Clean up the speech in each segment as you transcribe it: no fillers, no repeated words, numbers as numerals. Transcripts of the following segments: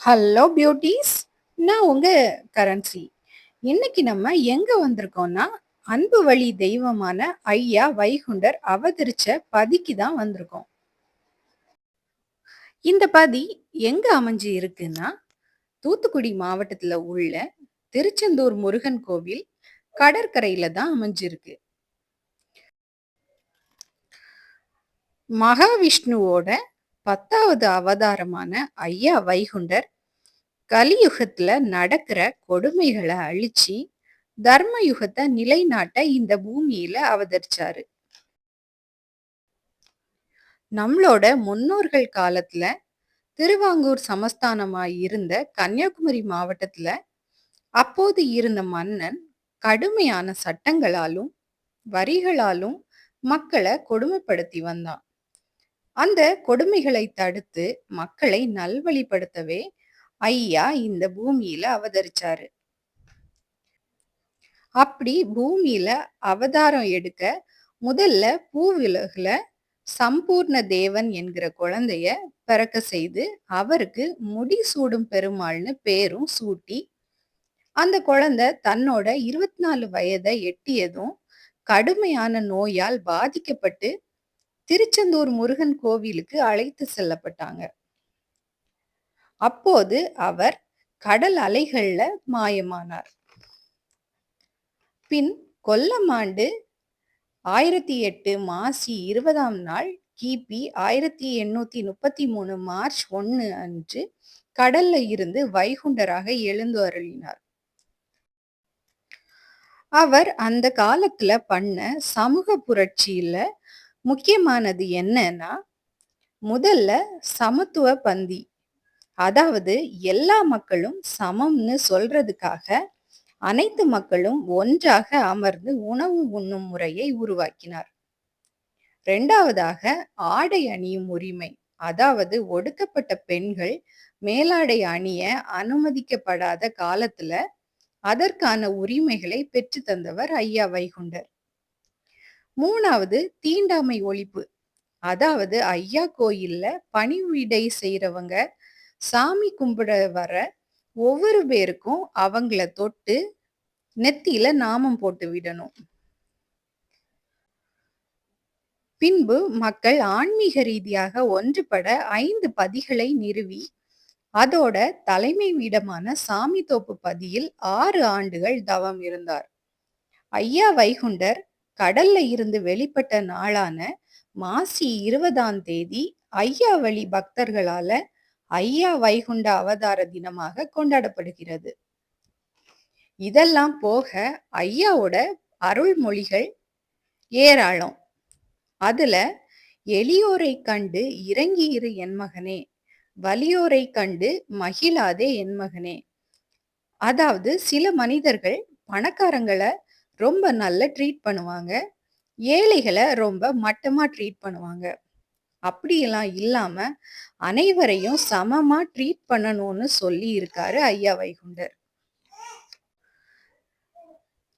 Hello beauties. நான் உங்க currency. இன்னைக்கு நம்ம எங்க வந்திருக்கோம்னா, அன்பு வழி தெய்வமான ஐயா வைகுண்டர் அவதரிச்ச பதிக்கு தான் வந்திருக்கோம். இந்த பதி எங்க அமைஞ்சு இருக்குன்னா, தூத்துக்குடி மாவட்டத்துல உள்ள திருச்செந்தூர் முருகன் கோவில் கடற்கரையில தான் அமைஞ்சிருக்கு. மகாவிஷ்ணுவோட 10வது அவதாரமான ஐயா வைகுண்டர் கலியுகத்துல நடக்கிற கொடுமைகளை அழிச்சு தர்ம யுகத்தை நிலைநாட்ட இந்த பூமியில அவதரிச்சாரு. நம்மளோட முன்னோர்கள் காலத்துல திருவாங்கூர் சமஸ்தானமாய் இருந்த கன்னியாகுமரி மாவட்டத்துல அப்போது இருந்த மன்னன் கடுமையான சட்டங்களாலும் வரிகளாலும் மக்களை கொடுமைப்படுத்தி வந்தான். அந்த கொடுமைகளை தடுத்து மக்களை நல்வழிப்படுத்தவே ஐயா இந்த பூமியில அவதரிச்சாரு. அப்படி பூமியில அவதாரம் எடுக்க முதல்ல பூவுலகுல சம்பூர்ண தேவன் என்கிற குழந்தைய பிறக்க செய்து அவருக்கு முடிசூடும் பெருமாள்னு பேரும் சூட்டி, அந்த குழந்தை தன்னோட 24 வயதை எட்டியதும் கடுமையான நோயால் பாதிக்கப்பட்டு திருச்செந்தூர் முருகன் கோவிலுக்கு அழைத்து செல்லப்பட்டாங்க. அப்போது அவர் கடல் அலைகள்ல மாயமானார். பின் கொல்லம் ஆண்டு 1008 மாசி 20ஆம் நாள் கிபி 1833 மார்ச் 1 அன்று கடல்ல இருந்து வைகுண்டராக எழுந்து அருளினார். அவர் அந்த காலத்துல பண்ண சமூக புரட்சியில முக்கியமானது என்னன்னா, முதல்ல சமத்துவ பந்தி, அதாவது எல்லா மக்களும் சமம்னு சொல்றதுக்காக அனைத்து மக்களும் ஒன்றாக அமர்ந்து உணவு உண்ணும் முறையை உருவாக்கினார். இரண்டாவதாக ஆடை அணியும் உரிமை, அதாவது ஒடுக்கப்பட்ட பெண்கள் மேலாடை அணிய அனுமதிக்கப்படாத காலத்துல அதற்கான உரிமைகளை பெற்று தந்தவர் ஐயா வைகுண்டர். மூணாவது தீண்டாமை ஒழிப்பு, அதாவது ஐயா கோயில்ல பணிவிடை செய்யறவங்க சாமி கும்பிட வர ஒவ்வொரு பேருக்கும் அவங்கள தொட்டு நெத்தியில நாமம் போட்டு விடணும். பின்பு மக்கள் ஆன்மீக ரீதியாக ஒன்றுபட 5 பதிகளை நிறுவி அதோட தலைமை வீடமான சாமித்தோப்பு பதியில் 6 ஆண்டுகள் தவம் இருந்தார். ஐயா வைகுண்டர் கடல்ல இருந்து வெளிப்பட்ட நாளான மாசி 20ஆம் தேதி ஐயா வழி பக்தர்களால ஐயா வைகுண்ட அவதார தினமாக கொண்டாடப்படுகிறது. இதெல்லாம் போக ஐயாவோட அருள்மொழிகள் ஏராளம். அதுல எளியோரை கண்டு இறங்கியிரு என் மகனே, வலியோரை கண்டு மகிழாதே என் மகனே. அதாவது சில மனிதர்கள் பணக்காரங்களை ரொம்ப நல்ல ட்ரீட் பண்ணுவாங்க, ஏழைகளை ரொம்ப மட்டமா ட்ரீட் பண்ணுவாங்க. அப்படியெல்லாம் இல்லாம அனைவரையும் சமமா ட்ரீட் பண்ணணும்னு சொல்லி இருக்காரு ஐயா வைகுண்டர்.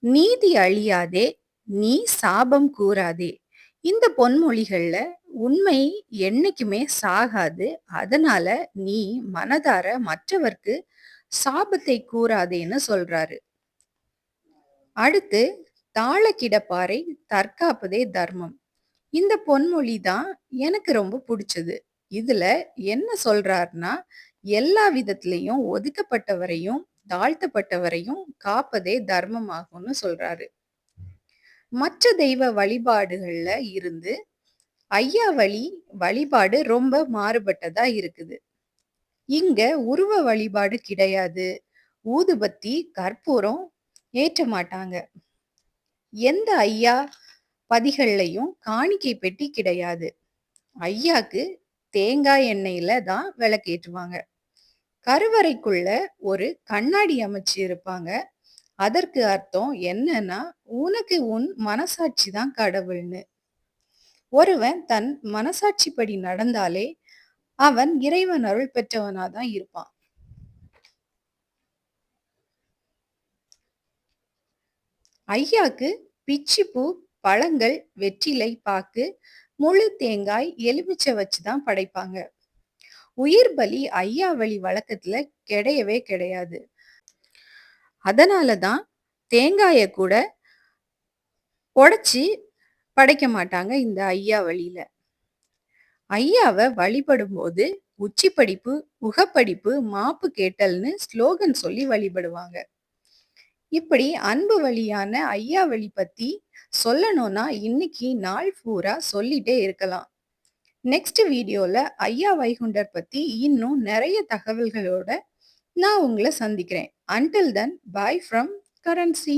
நீதி அழியாதே, நீ சாபம் கூறாதே. இந்த பொன்மொழிகள்ல உண்மை என்னைக்குமே சாகாது. அதனால நீ மனதார மற்றவர்க்கு சாபத்தை கூறாதேன்னு சொல்றாரு. அடுத்து தாழ கிடப்பாரை தற்காப்பதே தர்மம். இந்த பொன்மொழி தான் எனக்கு ரொம்ப பிடிச்சது. இதுல என்ன சொல்றாருன்னா, எல்லா விதத்திலையும் ஒதுக்கப்பட்டவரையும் தாழ்த்தப்பட்டவரையும் காப்பதே தர்மமாகும்னு சொல்றாரு. மற்ற தெய்வ வழிபாடுகள்ல இருந்து ஐயா வழி வழிபாடு ரொம்ப மாறுபட்டதா இருக்குது. இங்க உருவ வழிபாடு கிடையாது, ஊதுபத்தி கற்பூரம் ஏற்ற மாட்டாங்க. எந்த ஐயா பதிகள்லையும் காணிக்கை பெட்டி கிடையாது. ஐயாக்கு தேங்காய் எண்ணெயில தான் விளக்கேற்றுவாங்க. கருவறைக்குள்ள ஒரு கண்ணாடி அமைச்சு இருப்பாங்க. அதற்கு அர்த்தம் என்னன்னா, உனக்கு உன் மனசாட்சி தான் கடவுள்னு. ஒருவன் தன் மனசாட்சிப்படி நடந்தாலே அவன் இறைவன் அருள் பெற்றவனாதான் இருப்பான். ஐயாக்கு பிச்சிப்பூ, பழங்கள், வெற்றிலை பாக்கு, முழு தேங்காய், எலுமிச்சை வச்சுதான் படைப்பாங்க. உயிர் பலி ஐயா வழி வழக்கத்துல கிடையவே கிடையாது. அதனால தான் தேங்காய கூட உடைச்சு படைக்க மாட்டாங்க இந்த ஐயா வழியில. ஐயாவ வழிபடும்போது உச்சி படிப்பு, உகப்படிப்பு, மாப்பு கேட்டல்னு ஸ்லோகன் சொல்லி வழிபடுவாங்க. இப்படி அன்பு வழியான ஐயா வழி பத்தி சொல்லணும்னா இன்னைக்கு நாள் பூரா சொல்லிட்டே இருக்கலாம். நெக்ஸ்ட் வீடியோல ஐயா வைகுண்டர் பத்தி இன்னும் நிறைய தகவல்களோட நான் உங்கள சந்திக்கிறேன். Until then, by from currency.